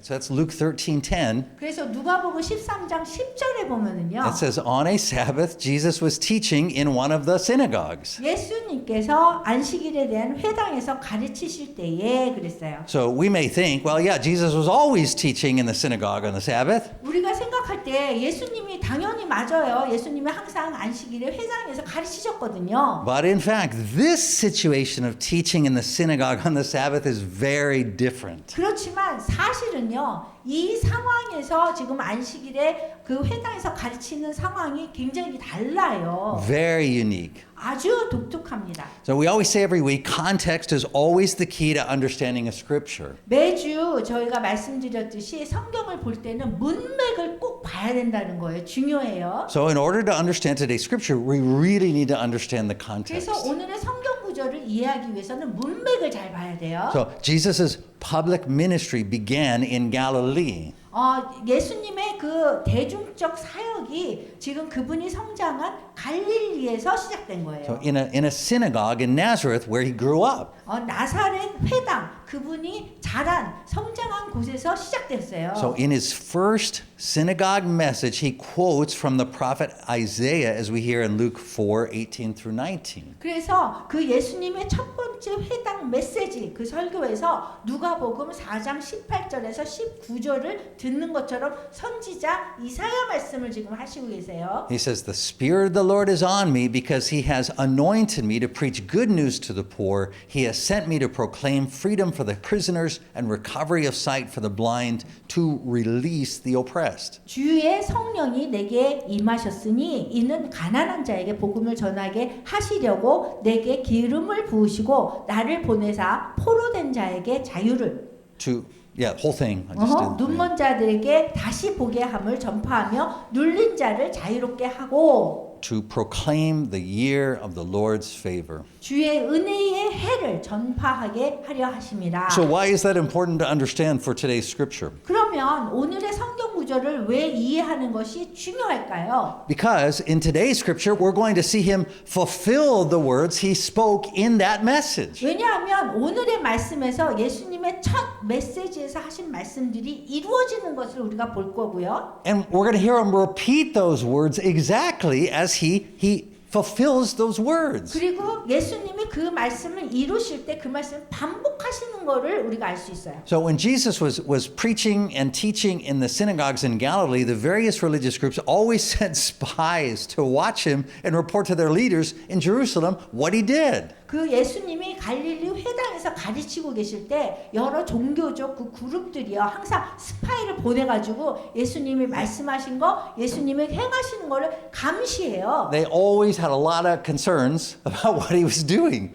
So that's Luke 13:10. 그래서 누가복음 13장 10절에 보면은요. It says, on a Sabbath, Jesus was teaching in one of the synagogues. 예수님께서 안식일에 대한 회당에서 가르치실 때에 그랬어요. So we may think, well, yeah, Jesus was always teaching in the synagogue on the Sabbath. 우리가 생각할 때 예수님이 당연히 맞아요. 예수님이 항상 안식일에 회당에서 가르치셨거든요. But in fact, this situation of teaching in the synagogue on the Sabbath is very different. 그렇지만 사실은요. 이 상황에서 지금 안식일에 그 회당에서 가르치는 상황이 굉장히 달라요. Very unique. 아주 독특합니다. So we always say every week, context is always the key to understanding a scripture. 매주 저희가 말씀드렸듯이 성경을 볼 때는 문맥을 꼭 봐야 된다는 거예요. 중요해요. So in order to understand today's scripture, we really need to understand the context. 그래서 오늘의 성경 구절을 이해하기 위해서는 문맥을 잘 봐야 돼요. So Jesus' public ministry began in Galilee. 예수님의 그 대중적 사역이 지금 그분이 성장한 갈릴리에서 시작된 거예요. So in a synagogue in Nazareth where he grew up. 나사렛 회당 그분이 자란 성장한 곳에서 시작됐어요. So in his first synagogue message, he quotes from the prophet Isaiah as we hear in Luke 4:18 through 19. 그래서 그 예수님의 첫 번째 회당 메시지 그 설교에서 누가복음 4장 18절에서 19절을 듣는 것처럼 선지자 이사야 말씀을 지금 하시고 계세요. He says, "The Spirit of the Lord is on me because he has anointed me to preach good news to the poor. He has sent me to proclaim freedom for the prisoners and recovery of sight for the blind, to release the oppressed." 주의 성령이 내게 임하셨으니 이는 가난한 자에게 복음을 전하게 하시려고 내게 기름을 부으시고 나를 보내사 포로된 자에게 자유를 Whole thing. I just didn't- 눈먼 자들에게 다시 보게 함을 전파하며 눌린 자를 자유롭게 하고 To proclaim the year of the Lord's favor. 주의 은혜의 해를 전파하게 하려 하심이라. So why is that important to understand for today's scripture? 그러면 오늘의 성경 구절을 왜 이해하는 것이 중요할까요? Because in today's scripture, we're going to see him fulfill the words he spoke in that message. 왜냐하면 오늘의 말씀에서 예수님의 첫 메시지에서 하신 말씀들이 이루어지는 것을 우리가 볼 거고요. And we're going to hear him repeat those words exactly as he fulfills those words. 그리고 예수님이 그 말씀을 이루실 때 그 말씀을 반복하시는 것을 우리가 알 수 있어요. So when Jesus was preaching and teaching in the synagogues in Galilee, the various religious groups always sent spies to watch him and report to their leaders in Jerusalem what he did. 그 예수님이 갈릴리 회당에서 가르치고 계실 때 여러 종교적 그 그룹들이요 항상 스파이를 보내가지고 예수님이 말씀하신 거, 예수님이 행하시는 거를 감시해요. They always had a lot of concerns about what he was doing.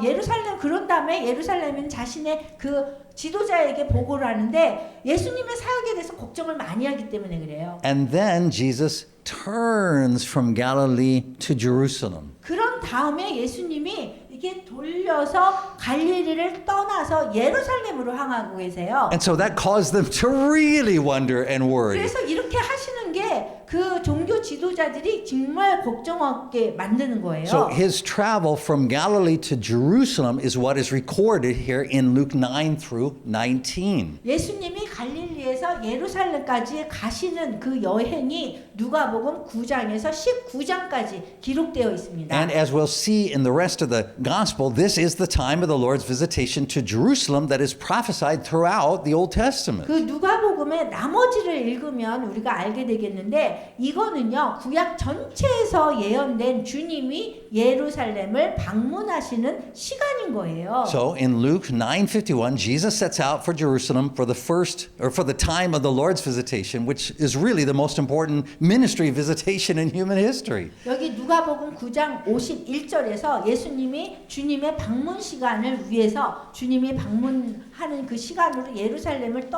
예루살렘 그런 다음에 예루살렘은 자신의 그 지도자에게 보고를 하는데 예수님의 사역에 대해서 걱정을 많이 하기 때문에 그래요. And then Jesus turns from Galilee to Jerusalem. 그런 다음에 예수님이 이게 돌려서 갈릴리를 떠나서 예루살렘으로 향하고 계세요. And so that caused them to really wonder and worry. 그래서 이렇게 하시는 게 그 종교 지도자들이 정말 걱정하게 만드는 거예요. So his travel from Galilee to Jerusalem is what is recorded here in Luke 9 through 19. 예수님이 갈릴리에서 예루살렘까지 가시는 그 여행이 누가복음 9장에서 19장까지 기록되어 있습니다. And as we'll see in the rest of the gospel, this is the time of the Lord's visitation to Jerusalem that is prophesied throughout the Old Testament. 그 누가복음의 나머지를 읽으면 우리가 알게 되겠는데 이거는요 구약 전체에서 예언된 주님이 예루살렘을 방문하시는 시간인 거예요. So in Luke 9:51, Jesus sets out for Jerusalem for the time of the Lord's visitation, which is really the most important ministry visitation in human history. 여기 누가복음 9장 51절에서 예수님이 주님의 방문 시간을 위해서 주님이 방문하는 그 시간으로 예루살렘을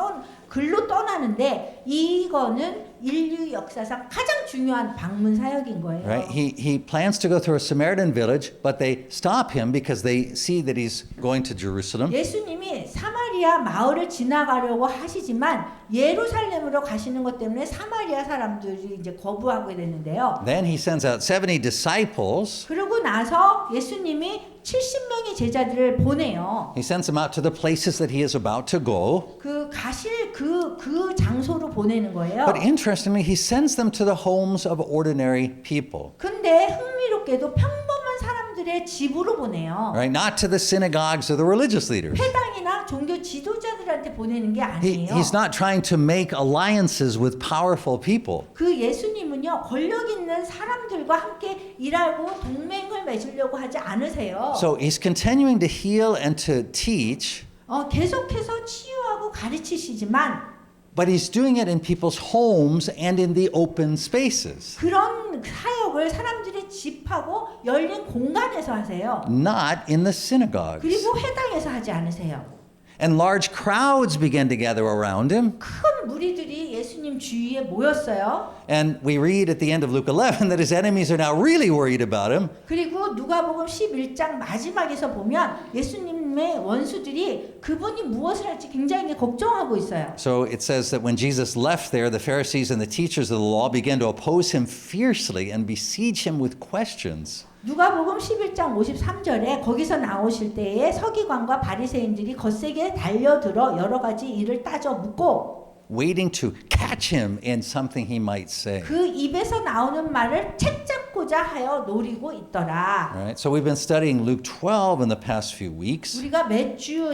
글로 떠나는데 이거는 인류 역사상 가장 중요한 방문 사역인 거예요. Right? He plans to go through a Samaritan village, but they stop him because they see that he's going to Jerusalem. 예수님이 사마리아 마을을 지나가려고 하시지만 예루살렘으로 가시는 것 때문에 사마리아 사람들이 이제 거부하게 됐는데요. Then he sends out 70 disciples, 그러고 나서 예수님이 70명의 제자들을 보내요. he sends them out to the places that he is about to go. 그 가실 그 장소로 보내는 거예요. But interestingly, he sends them to the homes of ordinary people, 근데 흥미롭게도 평범한 사람들의 집으로 보내요. right? Not to the synagogues or the religious leaders. 회당이나 종교 지도자들한테 보내는 게 아니에요. He's not trying to make alliances with powerful people. 그 예수님은요, 권력 있는 사람들과 함께 일하고 동맹을 맺으려고 하지 않으세요. So he's continuing to heal and to teach, 계속해서 치유하고 가르치시지만 but he's doing it in people's homes and in the open spaces, 그런 사역을 사람들이 집하고 열린 공간에서 하세요. not in the synagogues. 그리고 회당에서 하지 않으세요. And large crowds began to gather around him. 큰 무리들이 예수님 주위에 모였어요. And we read at the end of Luke 11 that his enemies are now really worried about him. 그리고 누가복음 11장 마지막에서 보면 예수님의 원수들이 그분이 무엇을 할지 굉장히 걱정하고 있어요. So it says that when Jesus left there, the Pharisees and the teachers of the law began to oppose him fiercely and besiege him with questions. 누가복음 11장 53절에 거기서 나오실 때에 서기관과 바리새인들이 거세게 달려들어 여러 가지 일을 따져 묻고 waiting to catch him in something he might say. 그 입에서 나오는 말을 책잡고자 하여 노리고 있더라. Right? So we've been studying Luke 12 in the past few weeks. 우리가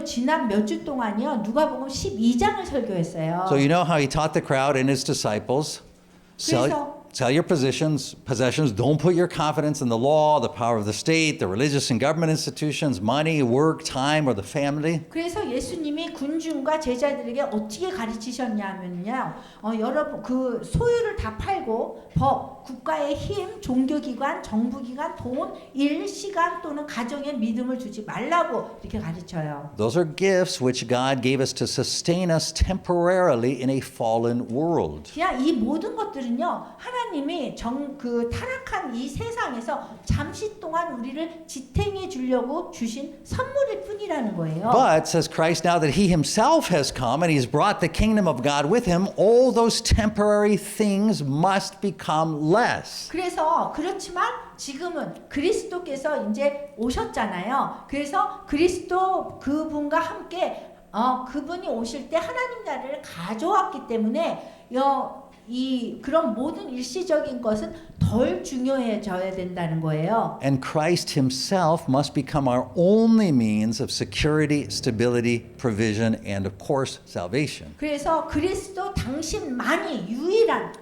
지난 몇 주 동안요 누가복음 12장을 설교했어요. So you know how he taught the crowd and his disciples, sell your possessions, don't put your confidence in the law, the power of the state, the religious and government institutions, money, work, time, or the family. 그래서 예수님이 군중과 제자들에게 어떻게 가르치셨냐면요. 여러분 그 소유를 다 팔고 법, 국가의 힘, 종교기관, 정부기관, 돈, 일, 시간 또는 가정에 믿음을 주지 말라고 이렇게 가르쳐요. Those are gifts which God gave us to sustain us temporarily in a fallen world. 그냥 이 모든 것들은요. 하나님이 그 타락한 이 세상에서 잠시 동안 우리를 지탱해 주려고 주신 선물일 뿐이라는 거예요. But, says Christ, now that he himself has come and he's brought the kingdom of God with him, all those temporary things must become less. 그래서 그렇지만 지금은 그리스도께서 이제 오셨잖아요. 그래서 그리스도 그분과 함께 그분이 오실 때 하나님 나라를 가져왔기 때문에 그런 모든 일시적인 것은 덜 중요해져야 된다는 거예요. And Christ himself must become our only means of security, stability, provision, and of course, salvation. 그래서 그리스도 당신만이 유일한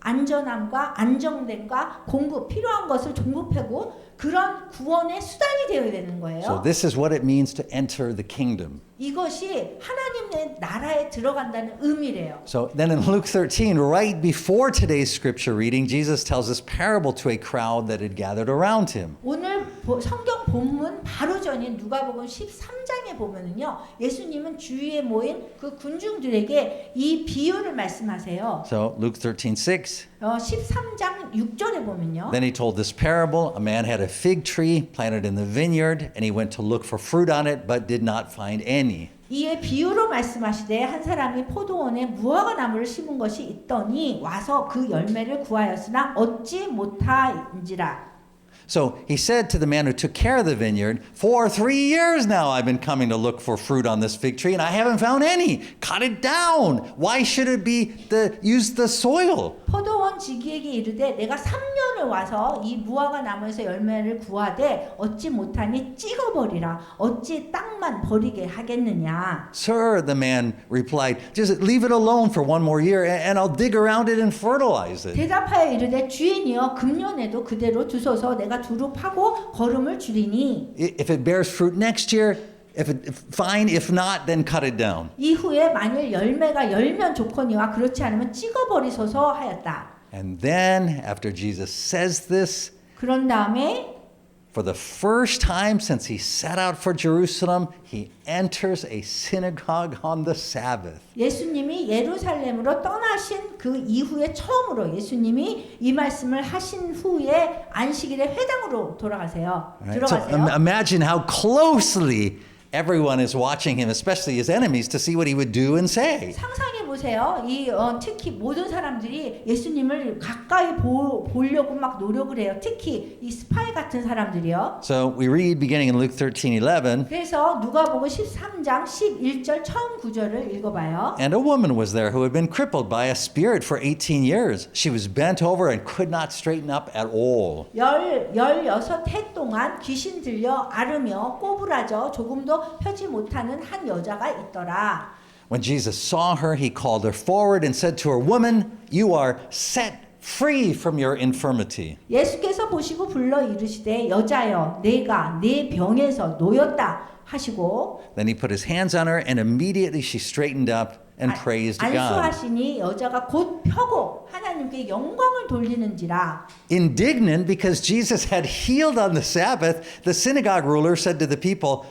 안전함과 안정됨과 공급 필요한 것을 공급하고 그런 구원의 수단이 되어야 되는 거예요. So this is what it means to enter the kingdom. 이것이 하나님의 나라에 들어간다는 의미래요. So then in Luke 13, right before today's scripture reading, Jesus tells this parable to a crowd that had gathered around him. 오늘 성경 본문 바로 전인 누가복음 13장에 보면은요. 예수님은 주위에 모인 그 군중들에게 이 비유를 말씀하세요. So Luke 13:6. 13장 6절에 보면요. Then he told this parable. A man had a fig tree planted in the vineyard, and he went to look for fruit on it, but did not find any. 이에 비유로 말씀하시되 한 사람이 포도원에 무화과 나무를 심은 것이 있더니 와서 그 열매를 구하였으나 얻지 못하인지라. So he said to the man who took care of the vineyard, "For 3 years now I've been coming to look for fruit on this fig tree, and I haven't found any. Cut it down. Why should it be use the soil?" 포도원 지기에게 이르되 내가 3년을 와서 이 무화과 나무에서 열매를 구하되 얻지 못하니 찍어버리라. 어찌 땅만 버리게 하겠느냐. "Sir," the man replied, "just leave it alone for 1 more year, and I'll dig around it and fertilize it." 대답하여 이르되 주인이여 금년에도 그대로 두소서 내가 두루 파고 거름을 주리니. If it bears fruit next year, fine. If not, then cut it down. 이후에 만일 열매가 열면 좋거니와 그렇지 않으면 찍어버리소서 하였다. And then, after Jesus says this, 그런 다음에 for the first time since he set out for Jerusalem, he enters a synagogue on the Sabbath. 예수님이 예루살렘으로 떠나신 그 이후에 처음으로 예수님이 이 말씀을 하신 후에 안식일에 회당으로 돌아가세요. Right? So 들어가세요. imagine how closely everyone is watching him, especially his enemies, to see what he would do and say. 상상해 보세요. 특히 모든 사람들이 예수님을 가까이 보려고 막 노력을 해요. 특히 이 스파이 같은 사람들이요. So we read beginning in Luke 13:11, 그래서 누가복음 13장 11절 처음 구절을 읽어봐요. and a woman was there who had been crippled by a spirit for 18 years. She was bent over and could not straighten up at all. 16해 동안 귀신 들려 앓으며 꼬부라져 조금도 펴지 못하는 한 여자가 있더라. When Jesus saw her, he called her forward and said to her, "Woman, you are set free from your infirmity." 예수께서 보시고 불러 이르시되 여자여 내가 네 병에서 놓였다 하시고 Then he put his hands on her, and immediately she straightened up and praised God. 안수하시니 여자가 곧 펴고 하나님께 영광을 돌리는지라. Indignant because Jesus had healed on the Sabbath, the synagogue ruler said to the people,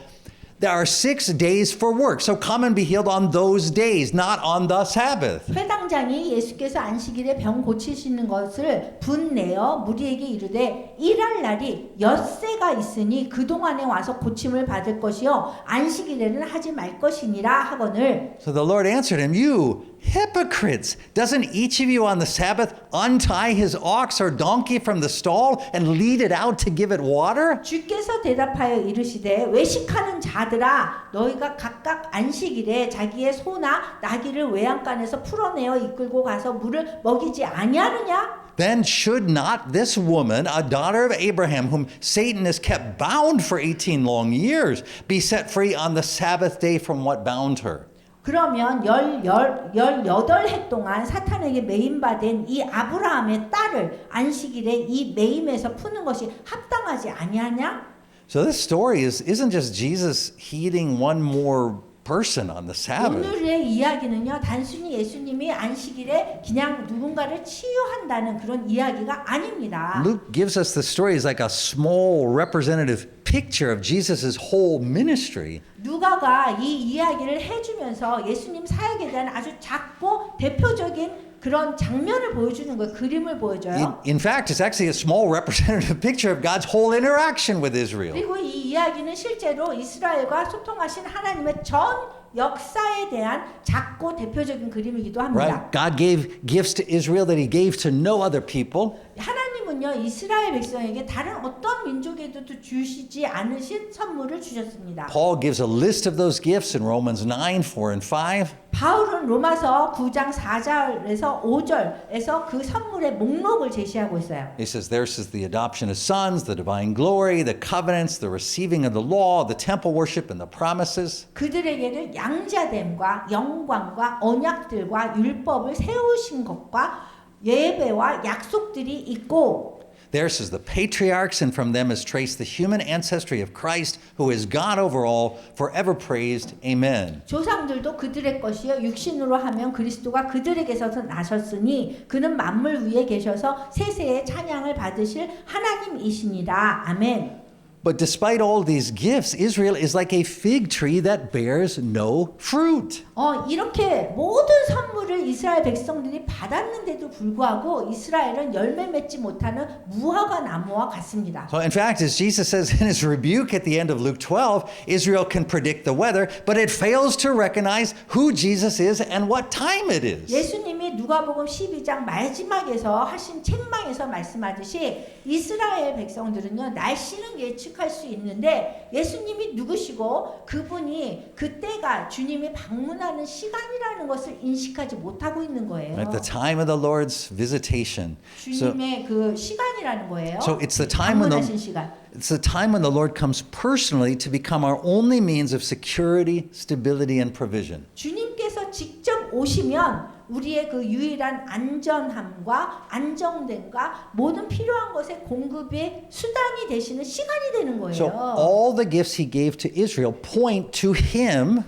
"There are 6 days for work, so come and be healed on those days, not on the Sabbath." 회당장이 예수께서 안식일에 병 고치시는 것을 분내어 무리에게 이르되 일할 날이 엿새가 있으니 그동안에 와서 고침을 받을 것이요 안식일에는 하지 말 것이니라 하거늘. So the Lord answered him, "You hypocrites! Doesn't each of you on the Sabbath untie his ox or donkey from the stall and lead it out to give it water?" 주께서 대답하여 이르시되 외식하는 자들아 너희가 각각 안식일에 자기의 소나 나귀를 외양간에서 풀어내어 이끌고 가서 물을 먹이지 아니하느냐? Then should not this woman, a daughter of Abraham, whom Satan has kept bound for 18 long years, be set free on the Sabbath day from what bound her? 그러면 18해 동안 사탄에게 매임받은 이 아브라함의 딸을 안식일에 이 매임에서 푸는 것이 합당하지 아니하냐? So this story isn't just Jesus healing one more person on the Sabbath. 오늘의 이야기는요 단순히 예수님이 안식일에 그냥 누군가를 치유한다는 그런 이야기가 아닙니다. Luke gives us the story as like a small representative picture of Jesus' whole ministry. 누가가 이 이야기를 해주면서 예수님 사역에 대한 아주 작고 대표적인 그런 장면을 보여주는 거예요. 그림을 보여줘요. In fact, it's actually a small representative picture of God's whole interaction with Israel. 그리고 이 이야기는 실제로 이스라엘과 소통하신 하나님의 전 역사에 대한 작고 대표적인 그림이기도 합니다. Right? God gave gifts to Israel that he gave to no other people. 하나님은요 이스라엘 백성에게 다른 어떤 민족에도 주시지 않으신 선물을 주셨습니다. Paul gives a list of those gifts in Romans 9, 4 and 5. 바울은 로마서 9장 4절에서 5절에서 그 선물의 목록을 제시하고 있어요. He says theirs is the adoption of sons, the divine glory, the covenants, the receiving of the law, the temple worship and the promises. 그들에게는 양자됨과 영광과 언약들과 율법을 세우신 것과 예배와 약속들이 있고 Theirs is the patriarchs, and from them is traced the human ancestry of Christ, who is God over all, forever praised. Amen. 조상들도 그들의 것이요 육신으로 하면 그리스도가 그들에게서 나셨으니 그는 만물 위에 계셔서 세세의 찬양을 받으실 하나님이시니라. 아멘. But despite all these gifts, Israel is like a fig tree that bears no fruit. 이렇게 모든 선물을 이스라엘 백성들이 받았는데도 불구하고 이스라엘은 열매 맺지 못하는 무화과 나무와 같습니다. So in fact, as Jesus says in his rebuke at the end of Luke 12, Israel can predict the weather, but it fails to recognize who Jesus is and what time it is. 예수님이 누가복음 12장 마지막에서 하신 책망에서 말씀하듯이 이스라엘 백성들은요 날씨는 예측할 수 있는데 예수님이 누구시고 그분이 그때가 주님이 방문하는 시간이라는 것을 인식하지 못하고 있는 거예요. At the time of the Lord's visitation. 주님의 그 시간이라는 거예요. So it's the time when 방문하신 시간. It's the time when the Lord comes personally to become our only means of security, stability, and provision. 주님께서 직접 오시면 우리의 그 유일한 안전함과 안정됨과 모든 필요한 것의 공급의 수단이 되시는 시간이 되는 거예요. So all the gifts he gave to Israel point to him.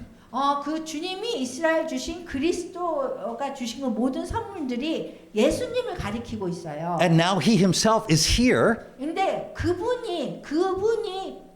그 주님이 이스라엘 주신 그리스도가 주신 그 모든 선물들이 예수님을 가리키고 있어요. And now he himself is here. 근데 그분이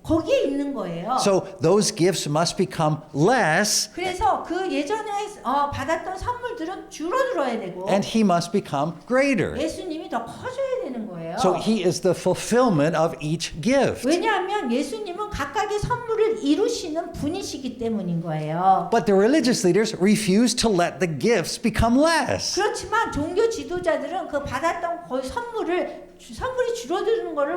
거기에 있는 거예요. So those gifts must become less. 그래서 그 예전에 받았던 선물들은 줄어들어야 되고 And he must become greater. 예수님이 더 커져야 되는 거예요. So he is the fulfillment of each gift. 왜냐하면 예수님은 각각의 선물을 이루시는 분이시기 때문인 거예요. But the religious leaders refused to let the gifts become less. 그렇지만 종교 지도자들은 그 받았던 거의 선물이 줄어드는 것을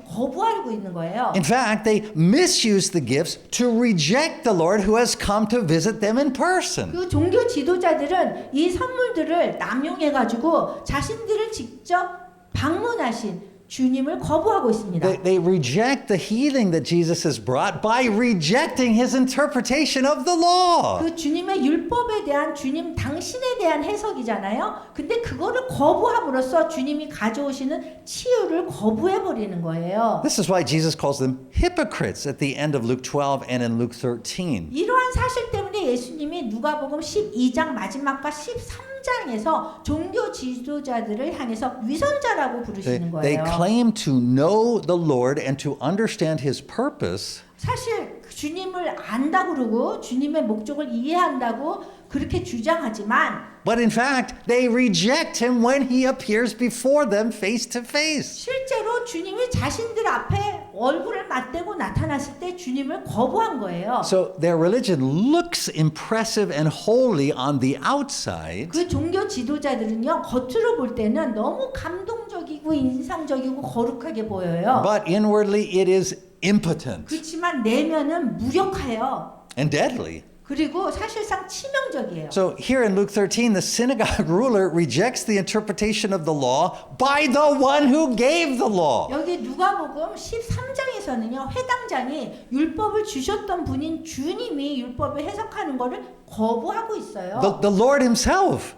거부하고 있는 거예요. In fact, they misused the gifts to reject the Lord who has come to visit them in person. 그 종교 지도자들은 이 선물들을 남용해 가지고 자신들을 직접 방문하신 주님을 거부하고 있습니다. They reject the healing that Jesus has brought by rejecting his interpretation of the law. 그 주님의 율법에 대한 주님 당신에 대한 해석이잖아요. 근데 그거를 거부함으로써 주님이 가져오시는 치유를 거부해 버리는 거예요. This is why Jesus calls them hypocrites at the end of Luke 12 and in Luke 13. 이러한 사실 때문에 예수님이 누가복음 12장 마지막과 13장에서 종교 지도자들을 향해서 위선자라고 부르시는 They 거예요. claim to know the Lord and to understand his purpose, 사실 주님을 안다 그러고 주님의 목적을 이해한다고 그렇게 주장하지만 but in fact, they reject him when he appears before them face to face. 실제로 주님이 자신들 앞에 얼굴을 맞대고 나타났을 때 주님을 거부한 거예요. So their religion looks impressive and holy on the outside, 그 종교 지도자들은요 겉으로 볼 때는 너무 감동적이고 인상적이고 거룩하게 보여요. but inwardly it is impotent 그렇지만 내면은 무력해요. and deadly. 그리고 사실상 치명적이에요. So here in Luke 13, the synagogue ruler rejects the interpretation of the law by the one who gave the law. 여기 누가복음 13장에서는요 회당장이 율법을 주셨던 분인 주님이 율법을 해석하는 것을 거부하고 있어요. The Lord himself.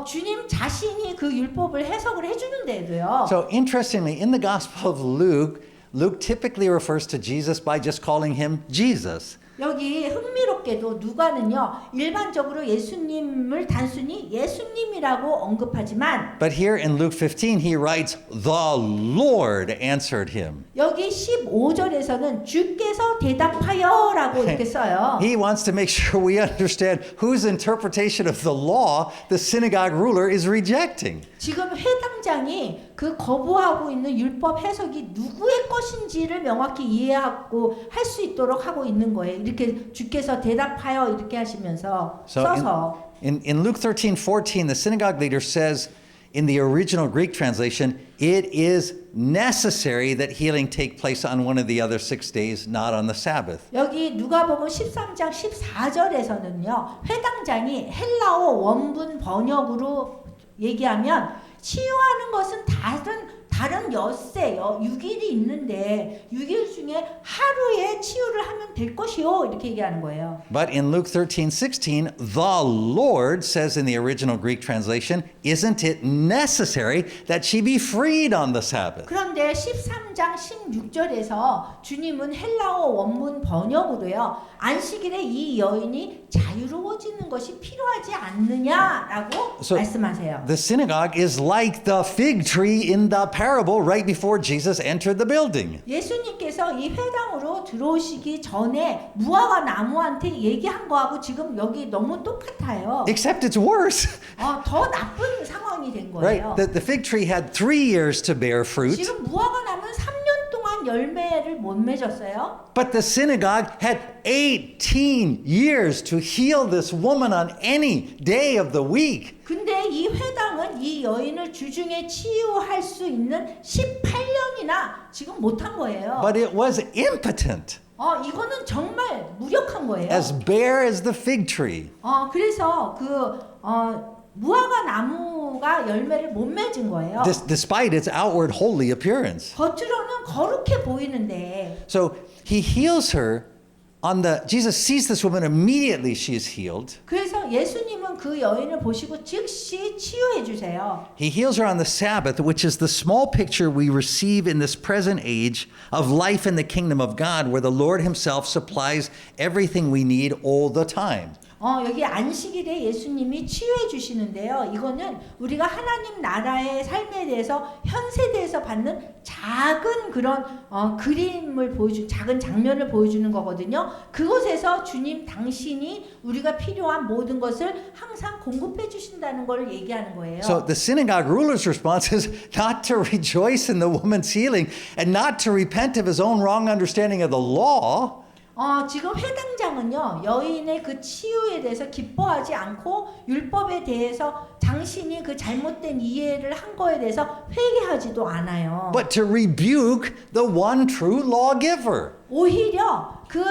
주님 자신이 그 율법을 해석을 해주는데도요. So interestingly, in the Gospel of Luke typically refers to Jesus by just calling him Jesus. 여기 흥미롭게도 누가는요 일반적으로 예수님을 단순히 예수님이라고 언급하지만 But here in Luke 15, he writes, the Lord answered him. 여기 15절에서는 주께서 대답하여라고 이렇게 써요. He wants to make sure we understand whose interpretation of the law the synagogue ruler is rejecting. 지금 회당장이 그 거부하고 있는 율법 해석이 누구의 것인지를 명확히 이해하고 할 수 있도록 하고 있는 거예요. 이렇게 주께서 대답하여 이렇게 하시면서 써서. In Luke 13:14, the synagogue leader says in the original Greek translation, it is necessary that healing take place on one of the other 6 days, not on the Sabbath. 여기 누가복음 13장 14절에서는요. 회당장이 헬라어 원문 번역으로 얘기하면 치유하는 것은 다른 엿새 6일이 있는데 6일 중에 하루에 치유를 하면 될 것이요 이렇게 얘기하는 거예요. But in Luke 13:16, the Lord says in the original Greek translation, isn't it necessary that she be freed on the Sabbath? 그런데 13장 16절에서 주님은 헬라어 원문 번역으로요. 안식일에 이 여인이 자유로워지는 것이 필요하지 않느냐라고 말씀하세요. The synagogue is like the fig tree in the parable right before Jesus entered the building. 예수님께서 이 회당으로 들어오시기 전에 무화과 나무한테 얘기한 거하고 지금 여기 너무 똑같아요. Except it's worse. 더 나쁜 상황이 된 Right? 거예요. The fig tree had 3 years to bear fruit, 지금 무화과 나무는 3년 동안 열매를 못 맺었어요. but the synagogue had 18 years to heal this woman on any day of the week. 근데 이 회당은 이 여인을 주중에 치유할 수 있는 18년이나 지금 못한 거예요. But it was impotent, 이거는 정말 무력한 거예요. as bare as the fig tree. 그래서 무화과 나무가 열매를 못 맺은 거예요. Despite its outward holy appearance. 겉으로는 거룩해 보이는데. So he heals her Jesus sees this woman, immediately she is healed. 그래서 예수님은 그 여인을 보시고 즉시 치유해 주세요. He heals her on the Sabbath, which is the small picture we receive in this present age of life in the kingdom of God, where the Lord himself supplies everything we need all the time. 여기 안식일에 예수님이 치유해 주시는데요. 이거는 우리가 하나님 나라의 삶에 대해서 현 세대에서 받는 작은 그런 그림을 작은 장면을 보여주는 거거든요. 그곳에서 주님 당신이 우리가 필요한 모든 것을 항상 공급해 주신다는 걸 얘기하는 거예요. So the synagogue ruler's response is not to rejoice in the woman's healing and not to repent of his own wrong understanding of the law. 지금 회당장은요, 여인의 그 치유에 대해서 기뻐하지 않고 율법에 대해서 당신이 그 잘못된 이해를 한 거에 대해서 회개하지도 않아요. But to rebuke the one true lawgiver. 오히려 그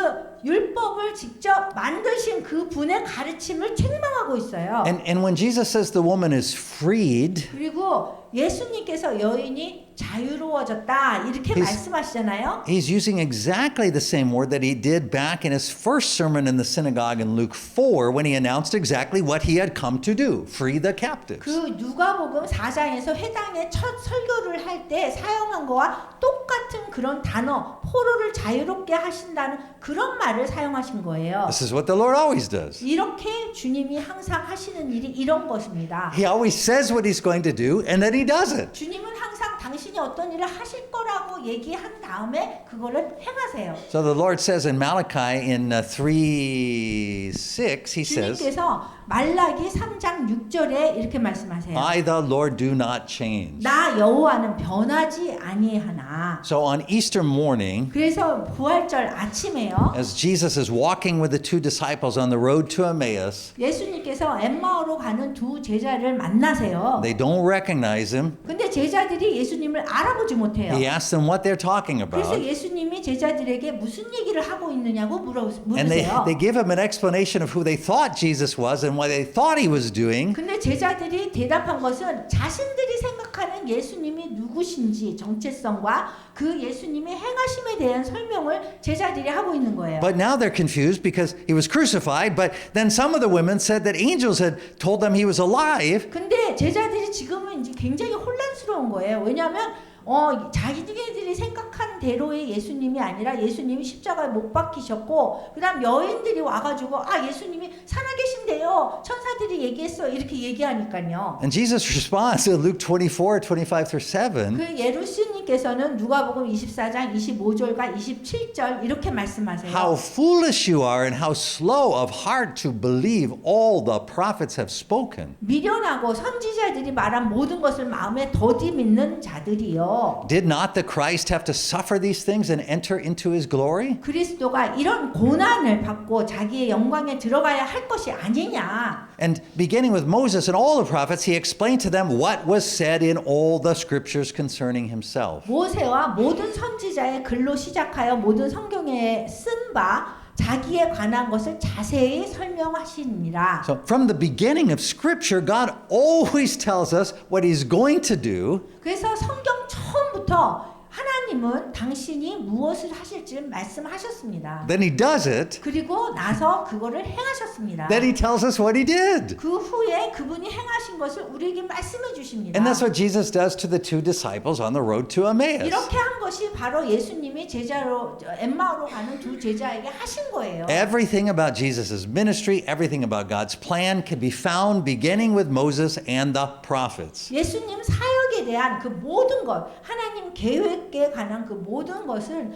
율법을 직접 만드신 그 분의 가르침을 책망하고 있어요. And when Jesus says the woman is freed, 그리고 예수님께서 여인이 자유로워졌다 이렇게 말씀하시잖아요. he's using exactly the same word that he did back in his first sermon in the synagogue in Luke 4 when he announced exactly what he had come to do, free the captives. 그 누가복음 4장에서 회당의 첫 설교를 할 때 사용한 거와 똑같은 그런 단어, 포로를 자유롭게 하신다는 그런 말을 사용하신 거예요. This is what the Lord always does. 이렇게 주님이 항상 하시는 일이 이런 것입니다. He always says what he's going to do and then he does it. 주님은 항상 당신이 어떤 일을 하실 거라고 얘기한 다음에 그거를 행하세요. So the Lord says in Malachi in 3:6, he says, 주님께서 말라기 3장 6절에 이렇게 말씀하세요. I the Lord do not change. 나 여호와는 변하지 아니하나. So on Easter morning, 그래서 부활절 아침에요. as Jesus is walking with the two disciples on the road to Emmaus, 예수님께서 엠마오로 가는 두 제자를 만나세요. they don't recognize him. 근데 제자들이 예수님을 알아보지 못해요. He asks them what they're talking 그래서 about. 예수님이 제자들에게 무슨 얘기를 하고 있느냐고 And 물으세요. they give him an explanation of who they thought Jesus was and what they thought he was doing. 근데 제자들이 대답한 것은 자신들이 생각하는 예수님이 누구신지 정체성과 그 예수님의 행하심에 대한 설명을 제자들이 하고 있는 거예요. But now they're confused because he was crucified, but then some of the women said that angels had told them he was alive. 근데 제자들이 지금은 이제 굉장히 혼란스러운 거예요. 왜냐하면 자기들이 생각한 대로의 예수님이 아니라 예수님이 십자가에 못 박히셨고 그다음 여인들이 와가지고 예수님이 살아계신대요. 천사들이 얘기했어. 이렇게 얘기하니까요. And Jesus responds in Luke 24:25-7. 그 예수님께서는 누가복음 24장 25절과 27절 이렇게 말씀하세요. How foolish you are and how slow of heart to believe all the prophets have spoken. 미련하고 선지자들이 말한 모든 것을 마음에 더디 믿는 자들이요. Did not the Christ have to suffer these things and enter into his glory? 그리스도가 이런 고난을 받고 자기의 영광에 들어가야 할 것이 아니냐. And beginning with Moses and all the prophets, he explained to them what was said in all the scriptures concerning himself. 모세와 모든 선지자의 글로 시작하여 모든 성경에 쓴 바 자기에 관한 것을 자세히 설명하시니라. So from the beginning of scripture, God always tells us what he's going to do. 그래서 성경 처음부터 하나님은 당신이 무엇을 하실지 말씀하셨습니다. Then he does it. 그리고 나서 그거를 행하셨습니다. Then he tells us what he did. 그 후에 그분이 행하신 것을 우리에게 말씀해 주십니다. And that's what Jesus does to the two disciples on the road to Emmaus. 이렇게 한 것이 바로 예수님이 제자로 엠마오로 가는 두 제자에게 하신 거예요. Everything about Jesus' ministry, everything about God's plan can be found beginning with Moses and the prophets. 예수님 사역에 대한 그 모든 것, 하나님 계획에 관한 그 모든 것을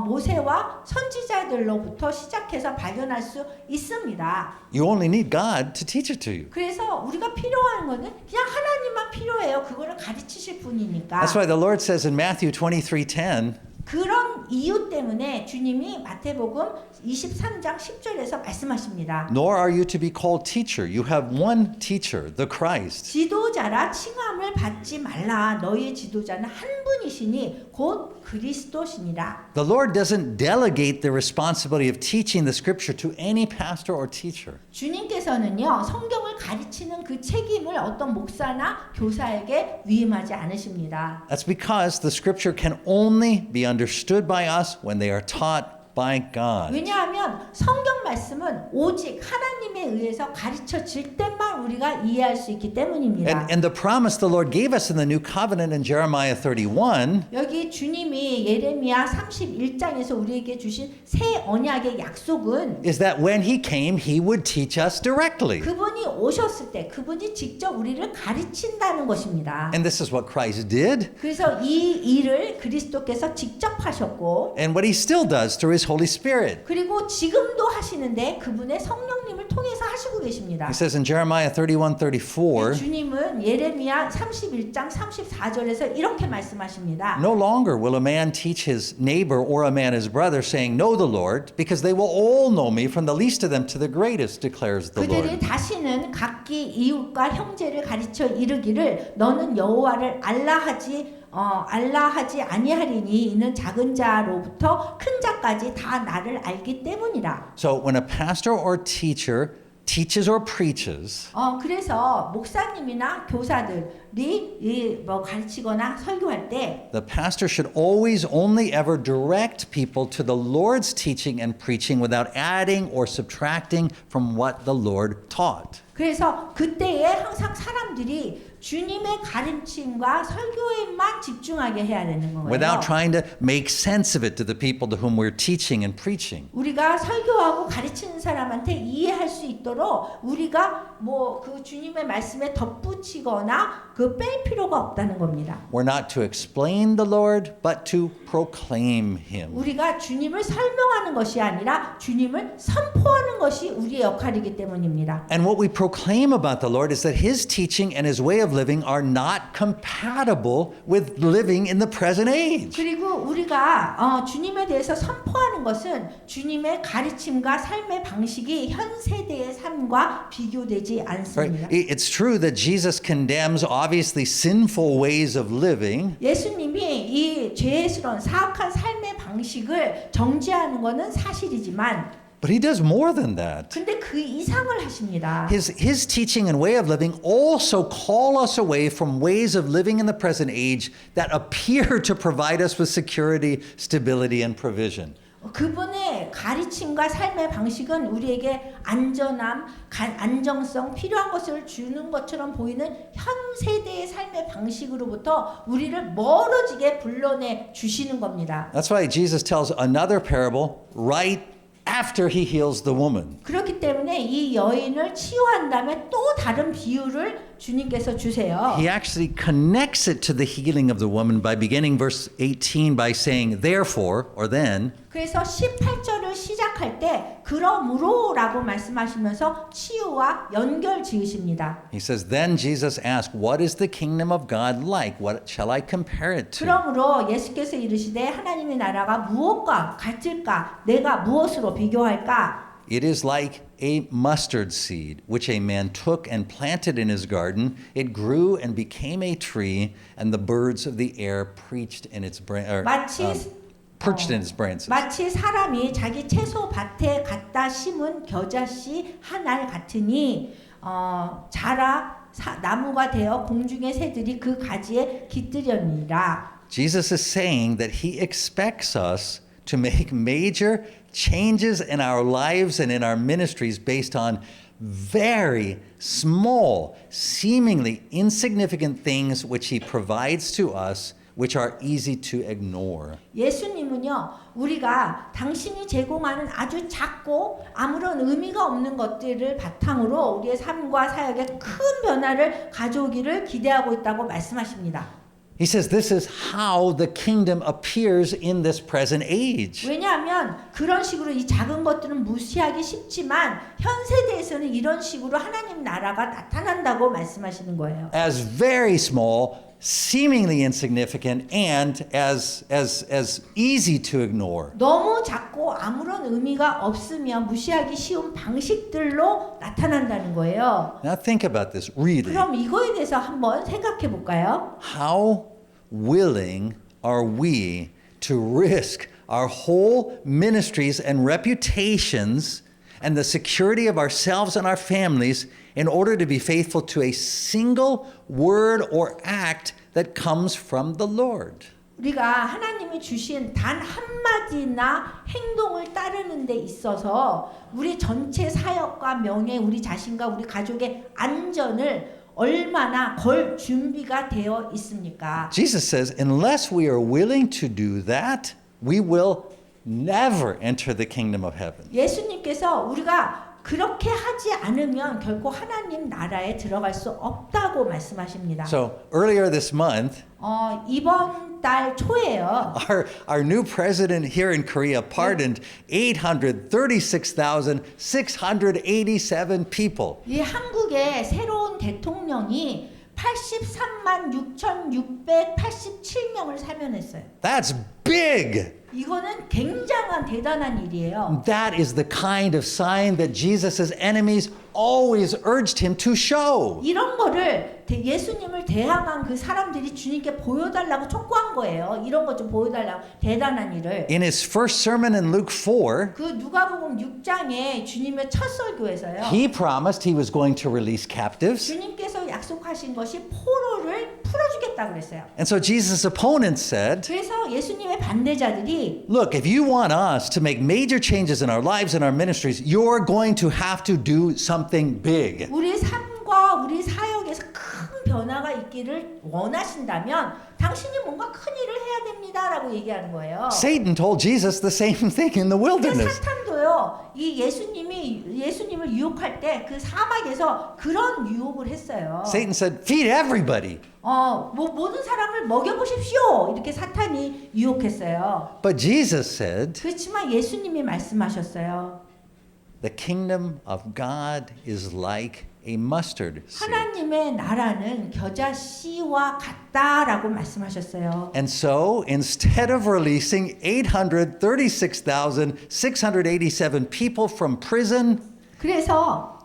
모세와 선지자들로부터 시작해서 발견할 수 있습니다. You only need God to teach it to you. 그래서 우리가 필요한 거는 그냥 하나님만 필요해요. 그거를 가르치실 분이니까. That's why the Lord says in Matthew 23:10, 그런 이유 때문에 주님이 마태복음 23장 10절에서 말씀하십니다. Nor are you to be called teacher. You have one teacher, the Christ. 지도자라 칭함을 받지 말라. 너희의 지도자는 한 분이시니 곧 그리스도시니라. The Lord doesn't delegate the responsibility of teaching the scripture to any pastor or teacher. 주님께서는요, 성경을 가르치는 그 책임을 어떤 목사나 교사에게 위임하지 않으십니다. That's because the scripture can only be understood by us when they are taught by God. 왜냐하면 성경 말씀은 오직 하나님에 의해서 가르쳐질 때만 우리가 이해할 수 있기 때문입니다. And the promise the Lord gave us in the new covenant in Jeremiah 31 여기 주님이 예레미야 31장에서 우리에게 주신 새 언약의 약속은 is that when he came, he would teach us directly. 그분이 오셨을 때 그분이 직접 우리를 가르친다는 것입니다. And this is what Christ did, 그래서 이 일을 그리스도께서 직접 하셨고 and what he still does through his Holy Spirit. 그리고 지금도 하시는데 그분의 성령님을 통해서 하시고 계십니다. He says in Jeremiah 31:34, 주님은 예레미야 31장 34절에서 이렇게 말씀하십니다. no longer will a man teach his neighbor or a man his brother, saying, Know the Lord, because they will all know me, from the least of them to the greatest, declares the 그들이 Lord. 다시는 각기 이웃과 형제를 가르쳐 이르기를 너는 여호와를 알라하지 아니하리니 이는 작은 자로부터 큰 자까지 다 나를 알기 때문이라. So when a pastor or teacher teaches or preaches, 그래서 목사님이나 교사들이 뭐 가르치거나 설교할 때 the pastor should always only ever direct people to the Lord's teaching and preaching without adding or subtracting from what the Lord taught. 그래서 그때에 항상 사람들이 주님의 가르침과 설교에만 집중하게 해야 되는 거예요. Without trying to make sense of it to the people to whom we're teaching and preaching. 우리가 설교하고 가르치는 사람한테 이해할 수 있도록 우리가 뭐 그 주님의 말씀에 덧붙이거나 그 뺄 필요가 없다는 겁니다. We're not to explain the Lord, but to proclaim Him. 우리가 주님을 설명하는 것이 아니라 주님을 선포하는 것이 우리의 역할이기 때문입니다. And what we proclaim about the Lord is that His teaching and His way of living are not compatible with living in the present age. 그리고 우리가 주님에 대해서 선포하는 것은 주님의 가르침과 삶의 방식이 현 세대의 삶과 비교되지 않습니다. Right? It's true that Jesus condemns obviously sinful ways of living. 예수님이 이 죄스러운 사악한 삶의 방식을 정죄하는 것은 사실이지만 But He does more than that. 근데 그 이상을 하십니다. His teaching and way of living also call us away from ways of living in the present age that appear to provide us with security, stability, and provision. 그분의 가르침과 삶의 방식은 우리에게 안전함, 안정성, 필요한 것을 주는 것처럼 보이는 현 세대의 삶의 방식으로부터 우리를 멀어지게 불러내 주시는 겁니다. That's why Jesus tells another parable right after He heals the woman. 그렇기 때문에 이 여인을 치유한 다음에 또 다른 비유를 주님께서 주세요. He actually connects it to the healing of the woman by beginning verse 18 by saying, therefore, or then, 그래서 18절을 시작할 때 그러므로라고 말씀하시면서 치유와 연결 지으십니다. He says, then Jesus asked, what is the kingdom of God like? What shall I compare it to? 그러므로 예수께서 이르시되 하나님의 나라가 무엇과 같을까? 내가 무엇으로 비교할까? It is like a mustard seed, which a man took and planted in his garden. It grew and became a tree, and the birds of the air perched in its branches. 마치 사람이 자기 채소 밭에 갖다 심은 겨자씨 한 알 같으니 자라 나무가 되어 공중의 새들이 그 가지에 깃들였느니라. Jesus is saying that He expects us to make major changes in our lives and in our ministries based on very small, seemingly insignificant things which He provides to us, which are easy to ignore. 예수님은요, 우리가 당신이 제공하는 아주 작고 아무런 의미가 없는 것들을 바탕으로 우리의 삶과 사역에 큰 변화를 가져오기를 기대하고 있다고 말씀하십니다. He says this is how the kingdom appears in this present age. 왜냐하면 그런 식으로 이 작은 것들은 무시하기 쉽지만 현 세대에서는 이런 식으로 하나님 나라가 나타난다고 말씀하시는 거예요. As very small, seemingly insignificant, and as easy to ignore. 너무 작고 아무런 의미가 없으며 무시하기 쉬운 방식들로 나타난다는 거예요. Now think about this really. 그럼 이거에 대해서 한번 생각해 볼까요? How willing are we to risk our whole ministries and reputations and the security of ourselves and our families in order to be faithful to a single word or act that comes from the Lord? 우리가 하나님이 주신 단 한마디나 행동을 따르는 데 있어서 우리 전체 사역과 명예, 우리 자신과 우리 가족의 안전을 얼마나 걸 준비가 되어 있습니까? Jesus says, unless we are willing to do that, we will never enter the kingdom of heaven. 예수님께서 우리가 그렇게 하지 않으면 결코 하나님 나라에 들어갈 수 없다고 말씀하십니다. So earlier this month, 이번 달 초에요. our new president here in Korea pardoned 836,687 people. 이 한국의 새로운 대통령이 83만 6,687명을 사면했어요. That's big. 이거는 굉장한 대단한 일이에요. That is the kind of sign that Jesus' enemies always urged him to show. 이런 거를 예수님을 대항한 그 사람들이 주님께 보여달라고 촉구한 거예요. 이런 거 좀 보여달라고 대단한 일을. In his first sermon in Luke 4, 그 누가복음 6장에 주님의 첫 설교에서요. he promised he was going to release captives. 주님께서 약속하신 것이 포로를 풀어주겠다고 그랬어요. And so Jesus' opponents said, 그래서 예수님의 반대자들이 look, if you want us to make major changes in our lives and our ministries, you're going to have to do something big. 우리 삶과 우리 사역에서 큰 변화가 있기를 원하신다면 당신이 뭔가 큰 일을 해야 됩니다라고 얘기하는 거예요. Satan told Jesus the same thing in the wilderness. 사탄도요. 이 예수님을 유혹할 때 그 사막에서 그런 유혹을 했어요. Satan said, feed everybody. 모든 사람을 먹여보십시오. 이렇게 사탄이 유혹했어요. But Jesus said, 그렇지만 예수님이 말씀하셨어요. the kingdom of God is like a mustard seed. 하나님의 나라는 겨자 씨와 같다라고 말씀하셨어요. And so, instead of releasing 836,687 people from prison, 그래서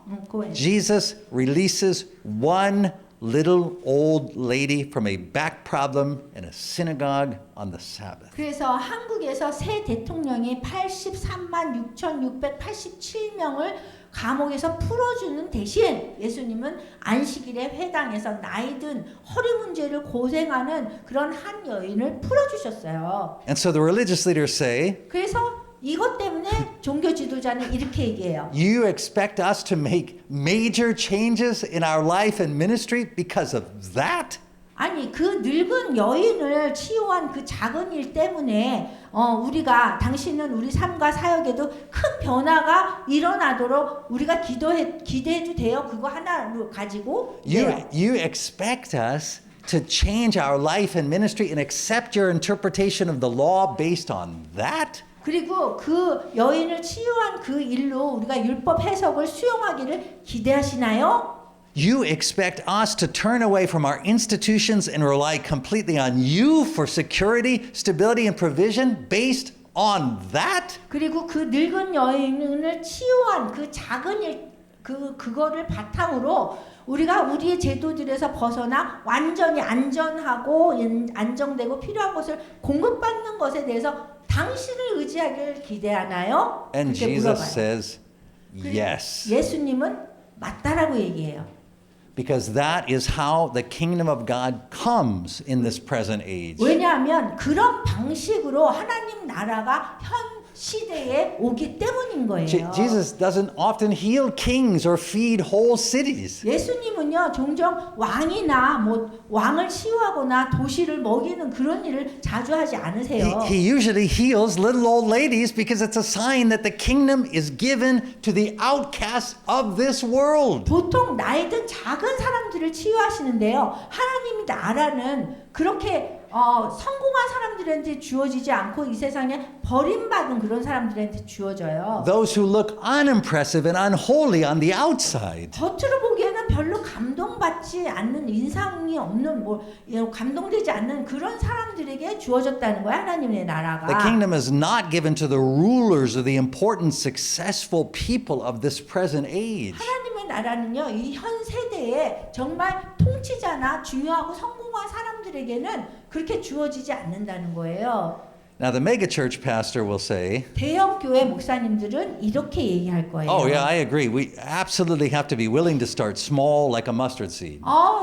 Jesus releases one little old lady from a back problem in a synagogue on the Sabbath. 그래서 한국에서 새 대통령이 83만 6,687명을 감옥에서 풀어주는 대신 예수님은 안식일에 회당에서 나이든 허리 문제를 고생하는 그런 한 여인을 풀어주셨어요. And so the religious leaders say, 그래서 이것 때문에 종교 지도자는 이렇게 얘기해요. you expect us to make major changes in our life and ministry because of that? 아니 그 늙은 여인을 치유한 그 작은 일 때문에 우리가 당신은 우리 삶과 사역에도 큰 변화가 일어나도록 우리가 기대해도 돼요. 그거 하나로 가지고 You expect us to change our life and ministry and accept your interpretation of the law based on that? 그리고 그 여인을 치유한 그 일로 우리가 율법 해석을 수용하기를 기대하시나요? You expect us to turn away from our institutions and rely completely on you for security, stability, and provision based on that? 그리고 그 늙은 여인을 치유한 그 작은 일, 그거를 바탕으로 우리가 우리의 제도들에서 벗어나 완전히 안전하고 안정되고 필요한 것을 공급받는 것에 대해서 당신을 의지하기를 기대하나요? And 그렇게 Jesus 물어봐요. says, yes. 예수님은 맞다라고 얘기해요. Because that is how the kingdom of God comes in this present age. 왜냐하면 그런 방식으로 하나님 나라가 현 시대에 오기 때문인 거예요. Jesus doesn't often heal kings or feed whole cities. 예수님은요 종종 왕이나 왕을 치유하거나 도시를 먹이는 그런 일을 자주 하지 않으세요. He usually heals little old ladies because it's a sign that the kingdom is given to the outcasts of this world. 보통 나이든 작은 사람들을 치유하시는데요. 하나님의 나라는 그렇게 성공한 사람들한테 주어지지 않고 이 세상에 버림받은 그런 사람들한테 주어져요. Those who look unimpressive and unholy on the outside. 겉으로 보기에는 별로 감동받지 않는 인상이 없는 감동되지 않는 그런 사람들에게 주어졌다는 거야 하나님의 나라가. The kingdom is not given to the rulers or the important successful people of this present age. 하나님의 나라는요 이 현 세대에 정말 통치자나 중요하고 성공한 사람들에게는 그렇게 주어지지 않는다는 거예요. Now the megachurch pastor will say, 대형 교회 목사님들은 이렇게 얘기할 거예요. "Oh yeah, I agree. We absolutely have to be willing to start small like a mustard seed."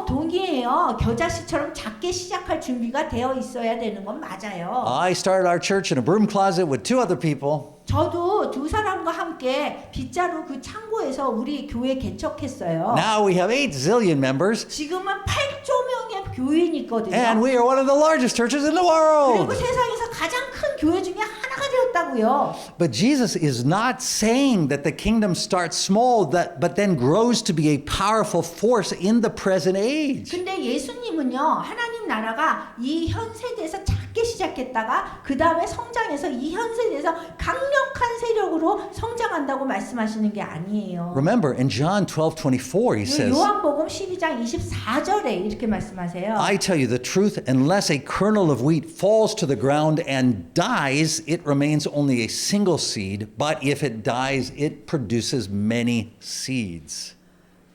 동의해요. 겨자씨처럼 작게 시작할 준비가 되어 있어야 되는 건 맞아요. I started our church in a broom closet with 2 other people. 저도 두 사람과 함께 빗자루 그 창고에서 우리 교회 개척했어요. Now we have 8 zillion members, 지금은 8조 명의 교인이 있거든요. and we are one of the largest churches in the 그리고 world. 세상에서 가장 큰 교회 중에 하나가 되었다고요. But Jesus is not saying that the kingdom starts small, but then grows to be a powerful force in the present age. 근데 예수님은요, 하나님 나라가 이 현 세대에서 작게 시작했다가 그 다음에 성장해서 이 현 세대에서 강력한 세력으로 성장한다고 말씀하시는 게 아니에요. Remember, in John 12:24, he says, 요한복음 12장 24절에 이렇게 말씀하세요. I tell you the truth, unless a kernel of wheat falls to the ground and dies, it remains only a single seed, but if it dies, it produces many seeds.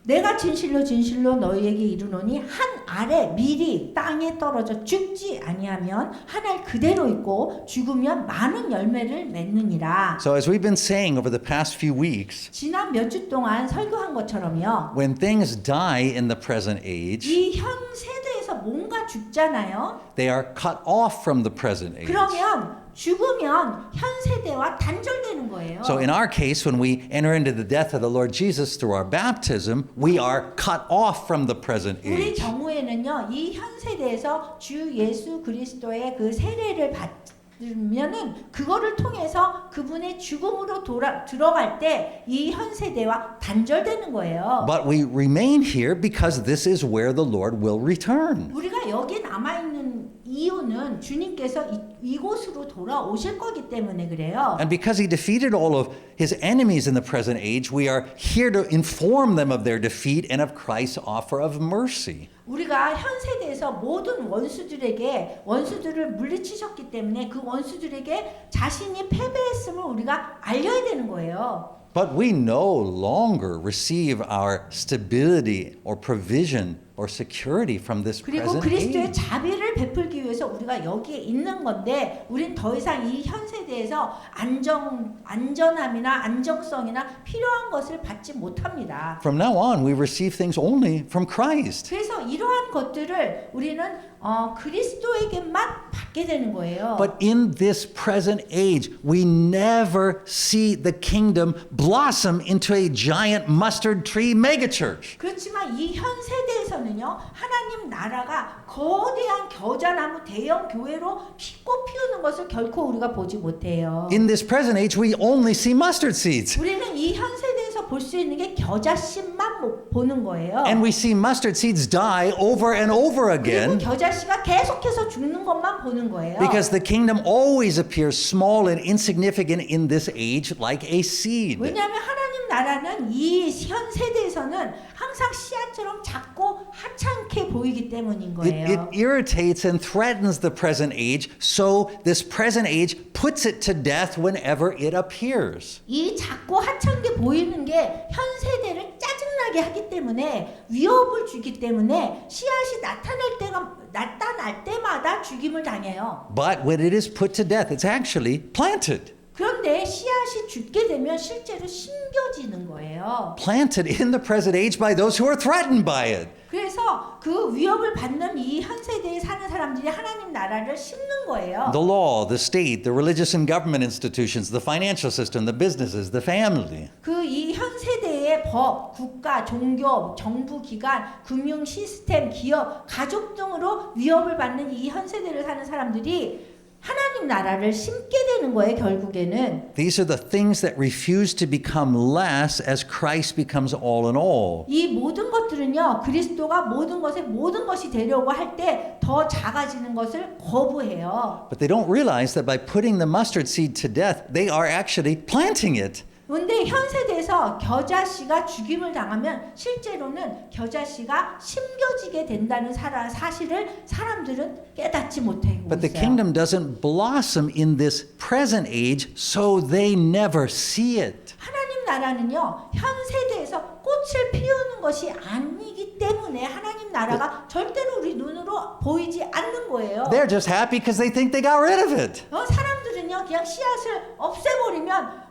내가 진실로 진실로 너희에게 이르노니 한 알의 밀이 땅에 떨어져 죽지 아니하면 한 알 그대로 있고 죽으면 많은 열매를 맺느니라. So as we've been saying over the past few weeks, 지난 몇 주 동안 설교한 것처럼요. when things die in the present age, 이 현 세대에서 뭔가 죽잖아요. they are cut off from the present age. 그러면 죽으면 현 세대와 단절되는 거예요. So in our case, when we enter into the death of the Lord Jesus through our baptism, we are cut off from the present 우리 age. 경우에는요, 이 현 세대에서 주 예수 그리스도의 그 세례를 받으면은 그거를 통해서 그분의 죽음으로 들어갈 때 이 현 세대와 단절되는 거예요. But we remain here because this is where the Lord will return. 우리가 여기 남아 있는 이유는 주님께서 이곳으로 돌아오실 거기 때문에 그래요. And because he defeated all of his enemies in the present age, we are here to inform them of their defeat and of Christ's offer of mercy. 우리가 현 세대에서 모든 원수들을 물리치셨기 때문에 그 원수들에게 자신이 패배했음을 우리가 알려야 되는 거예요. But we no longer receive our stability or provision or security from this 그리고 present 그리스도의 age. 자비를 베풀기 위해서 우리가 여기에 있는 건데 우린 더 이상 이 현 세대에서 안전함이나 안정성이나 필요한 것을 받지 못합니다. From now on, we receive things only from Christ. 그래서 이러한 것들을 우리는 그리스도에게만 받게 되는 거예요. But in this present age, we never see the kingdom blossom into a giant mustard tree megachurch. 그렇지만 이 현 세대에서는요, 하나님 나라가 거대한 겨자나무 대형 교회로 피고 피우는 것을 결코 우리가 보지 못해요. In this present age, we only see mustard seeds. 우리는 이 현 세대에서 볼 수 있는 게 겨자씨만 보는 거예요. And we see mustard seeds die over and over 그리고 again 겨자씨가 계속해서 죽는 것만 보는 거예요. because the kingdom always appears small and insignificant in this age like a seed. 왜냐하면 하나님 나라는 이 현 세대에서는 항상 씨앗처럼 작고 하찮게 보이기 때문인 거예요. It irritates and threatens the present age, so this present age puts it to death whenever it appears. 이 작고 하찮게 보이는 게 현 세대를 짜증나게 하기 때문에 위협을 주기 때문에 씨앗이 나타날 때마다 죽임을 당해요. But when it is put to death, it's actually planted. 그런데 씨앗이 죽게 되면 실제로 심겨지는 거예요. Planted in the present age by those who are threatened by it. 그래서 그 위협을 받는 이 현 세대에 사는 사람들이 하나님 나라를 심는 거예요. The law, the state, the religious and government institutions, the financial system, the businesses, the family. 그 이 현 세대의 법, 국가, 종교, 정부 기관, 금융 시스템, 기업, 가족 등으로 위협을 받는 이 현 세대를 사는 사람들이 하나님 나라를 심게 되는 거예요, 결국에는. These are the things that refuse to become less as Christ becomes all in all. 이 모든 것들은요, 그리스도가 모든 것이 되려고 할 때 더 작아지는 것을 거부해요. But they don't realize that by putting the mustard seed to death, they are actually planting it. 그런데 현 세대에서 겨자씨가 죽임을 당하면 실제로는 겨자씨가 심겨지게 된다는 사실을 사람들은 깨닫지 못하고 But the 있어요. kingdom doesn't blossom in this present age, so they never see it. 하나님 나라는요, 현 세대에서 꽃을 피우는 것이 아니기 때문에 하나님 나라가 절대로 우리 눈으로 보이지 않는 거예요. They're just happy because they think they got rid of it. 사람들은 그냥 씨앗을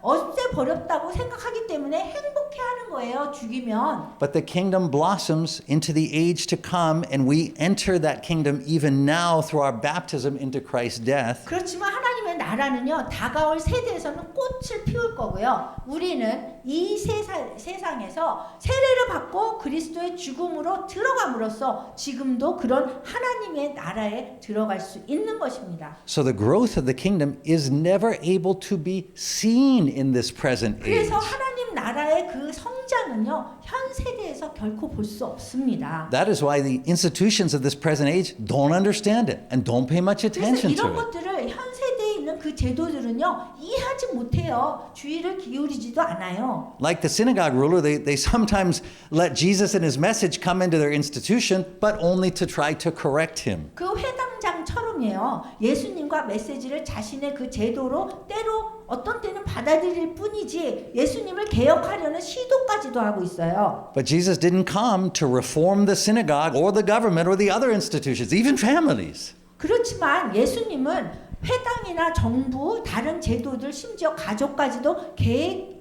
없애버렸다고 생각하기 때문에 행복해하는 거예요. 죽이면. But the kingdom blossoms into the age to come, and we enter that kingdom even now through our baptism into Christ's death. 그렇지만 하나님의 나라는요, 다가올 세대에서는 꽃을 피울 거고요. 우리는 이 세상에서 세례를 받고 그리스도의 죽음으로 들어감으로써 지금도 그런 하나님의 나라에 들어갈 수 있는 것입니다. So the growth of the kingdom is never able to be seen in this present age. 그래서 하나님 나라의 그 성장은요, 현 세대에서 결코 볼 수 없습니다. That is why the institutions of this present age don't understand it and don't pay much 그래서 attention 이런 to it. 것들을 현 세대에 있는 그 제도들은요, 이해하지 못해요. 주의를 기울이지도 않아요. Like the synagogue ruler, they sometimes let Jesus and his message come into their institution, but only to try to correct him. 그 회당장처럼이에요. 예수님과 메시지를 자신의 그 제도로 때로 어떤 때는 받아들일 뿐이지 예수님을 개혁하려는 시도까지도 하고 있어요. But Jesus didn't come to reform the synagogue or the government or the other institutions, even families. 그렇지만 예수님은 회당이나 정부, 다른 제도들, 심지어 가족까지도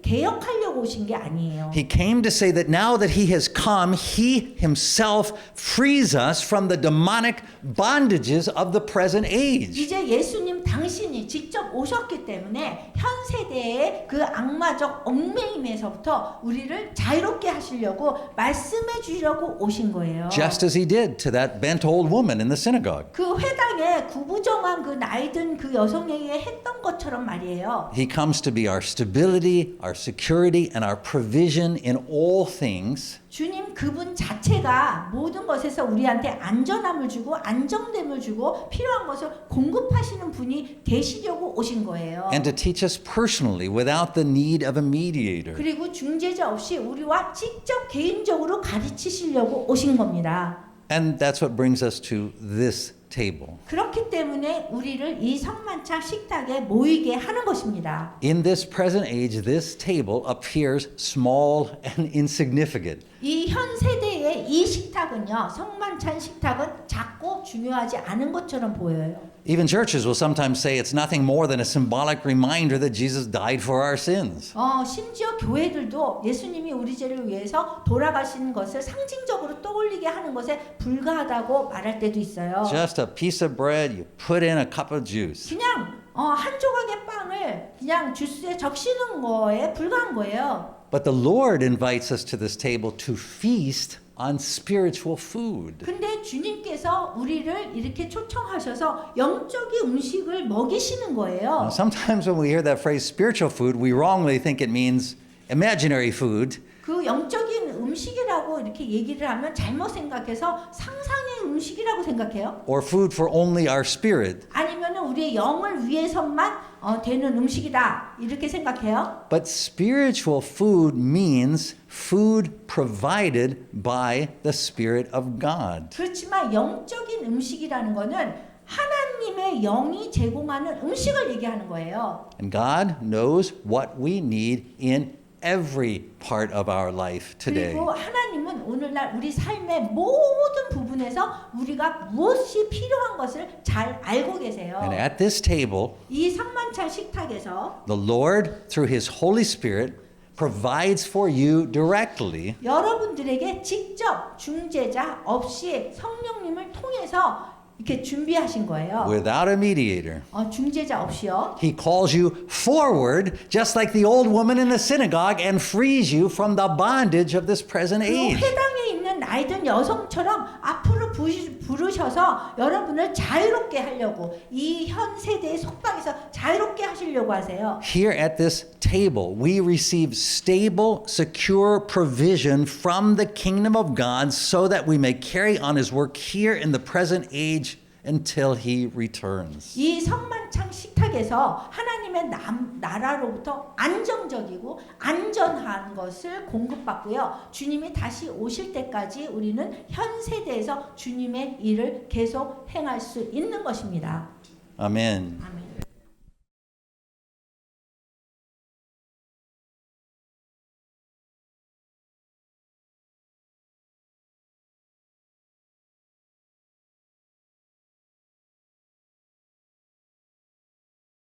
개혁하려고 오신 게 아니에요. He came to say that now that he has come, he himself frees us from the demonic bondages of the present age. 이제 예수님 당신이 직접 오셨기 때문에 현 세대의 그 악마적 얽매임에서부터 우리를 자유롭게 하시려고 말씀해 주려고 오신 거예요. Just as he did to that bent old woman in the synagogue. 그 회당에 구부정한 그 나이든 그 여성에게 했던 것처럼 말이에요. He comes to be our stability, our security, and our provision in all things. 주님 그분 자체가 모든 것에서 우리한테 안전함을 주고 안정됨을 주고 필요한 것을 공급하시는 분이 되시려고 오신 거예요. And to teach us personally without the need of a mediator. 그리고 중재자 없이 우리와 직접 개인적으로 가르치시려고 오신 겁니다. And that's what brings us to this table. 그렇기 때문에 우리를 이 성만찬 식탁에 모이게 하는 것입니다. In this present age, this table appears small and insignificant. 이 현 세대의 이 식탁은요, 성만찬 식탁은 작고 중요하지 않은 것처럼 보여요. Even churches will sometimes say it's nothing more than a symbolic reminder that Jesus died for our sins. 심지어 교회들도 예수님이 우리 죄를 위해서 돌아가신 것을 상징적으로 떠올리게 하는 것에 불과하다고 말할 때도 있어요. Just a piece of bread, you put in a cup of juice. 그냥 한 조각의 빵을 그냥 주스에 적시는 거에 불과한 거예요. But the Lord invites us to this table to feast on spiritual food. 근데 주님께서 우리를 이렇게 초청하셔서 영적인 음식을 먹이시는 거예요. Sometimes when we hear that phrase spiritual food, we wrongly think it means imaginary food. 그 영적인 음식이라고 이렇게 얘기를 하면 잘못 생각해서 상상의 음식이라고 생각해요. Or food for only our spirit. 아니면은 우리의 영을 위해서만 되는 음식이다 이렇게 생각해요. But spiritual food means food provided by the Spirit of God. 그렇지만 영적인 음식이라는 거는 하나님의 영이 제공하는 음식을 얘기하는 거예요. And God knows what we need in every part of our life today. 그리고 하나님은 오늘날 우리 삶의 모든 부분에서 우리가 무엇이 필요한 것을 잘 알고 계세요. And at this table, 이 성만찬 식탁에서 the Lord, through His Holy Spirit, provides for you directly 여러분들에게 직접 중재자 없이 성령님을 통해서 이렇게 준비하신 거예요. without a mediator. 중재자 없이요. He calls you forward, just like the old woman in the synagogue, and frees you from the bondage of this present 그 age. 회당에 있는 나이든 여성처럼 앞으로 부르셔서 여러분을 자유롭게 하려고 이 현 세대의 속박에서 자유롭게 하시려고 하세요. Here at this table, we receive stable, secure provision from the kingdom of God so that we may carry on His work here in the present age until He returns. 이 성만찬 식탁에서 하나님의 나라로부터 안정적이고 안전한 것을 공급받고요. 주님이 다시 오실 때까지 우리는 현 세대에서 주님의 일을 계속 행할 수 있는 것입니다. Amen. 아멘.